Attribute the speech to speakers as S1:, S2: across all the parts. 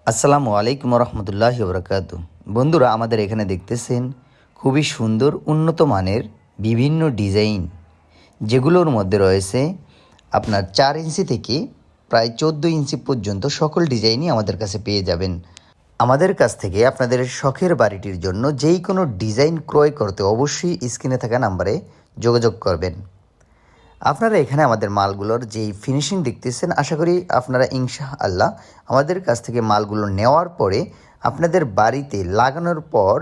S1: আসসালামু আলাইকুম রহমতুল্লাহি বরকাতু। বন্ধুরা, আমাদের এখানে দেখতেছেন খুবই সুন্দর উন্নত মানের বিভিন্ন ডিজাইন, যেগুলোর মধ্যে রয়েছে আপনার 4 ইঞ্চি থেকে প্রায় 14 ইঞ্চি পর্যন্ত সকল ডিজাইনই আমাদের কাছে পেয়ে যাবেন। আমাদের কাছ থেকে আপনাদের শখের বাড়িটির জন্য যেই কোনো ডিজাইন ক্রয় করতে অবশ্যই স্ক্রিনে থাকা নাম্বারে যোগাযোগ করবেন। আপনারা এখানে আমাদের মালগুলোর যেই ফিনিশিং দেখতেছেন, আশা করি আপনারা ইনশাআল্লাহ আমাদের কাছ থেকে মালগুলো নেওয়ার পরে আপনাদের বাড়িতে লাগানোর পর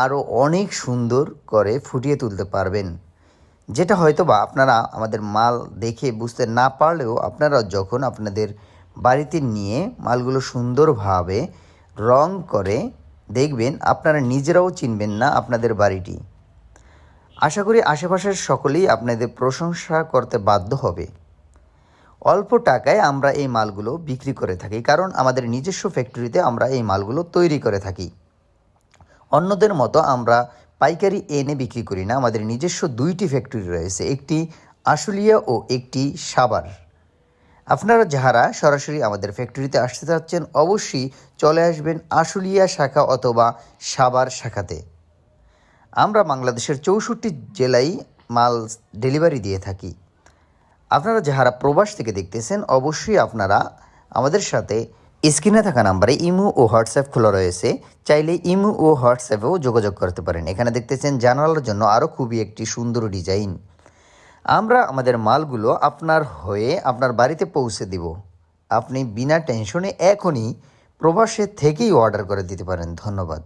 S1: আরও অনেক সুন্দর করে ফুটিয়ে তুলতে পারবেন। যেটা হয়তো বা আপনারা আমাদের মাল দেখে বুঝতে না পারলেও আপনারা যখন আপনাদের বাড়িতে নিয়ে মালগুলো সুন্দরভাবে রং করে দেখবেন, আপনারা নিজেরাও চিনবেন না আপনাদের বাড়িটি। আশা করি আশেপাশের সকলেই আপনাদের প্রশংসা করতে বাধ্য হবে। অল্প টাকায় আমরা এই মালগুলো বিক্রি করে থাকি, কারণ আমাদের নিজস্ব ফ্যাক্টরিতে আমরা এই মালগুলো তৈরি করে থাকি। অন্যদের মতো আমরা পাইকারি এনে বিক্রি করি না। আমাদের নিজস্ব 2টি ফ্যাক্টরি রয়েছে, একটি আশুলিয়া ও একটি সাভার। আপনারা যারা সরাসরি আমাদের ফ্যাক্টরিতে আসতে চাচ্ছেন, অবশ্যই চলে আসবেন আশুলিয়া শাখা অথবা সাভার শাখাতে। আমরা বাংলাদেশের 64 জেলায় মাল ডেলিভারি দিয়ে থাকি। আপনারা যারা প্রবাস থেকে দেখতেছেন, অবশ্যই আপনারা আমাদের সাথে স্ক্রিনে থাকা নাম্বারে ইমো ও হোয়াটসঅ্যাপ খোলা রয়েছে, চাইলে ইমো ও হোয়াটসঅ্যাপেও যোগাযোগ করতে পারেন। এখানে দেখতেছেন জানালার জন্য আরও খুবই একটি সুন্দর ডিজাইন। আমরা আমাদের মালগুলো আপনার হয়ে আপনার বাড়িতে পৌঁছে দিব। আপনি বিনা টেনশনে এখনই প্রবাসে থেকেই অর্ডার করে দিতে পারেন। ধন্যবাদ।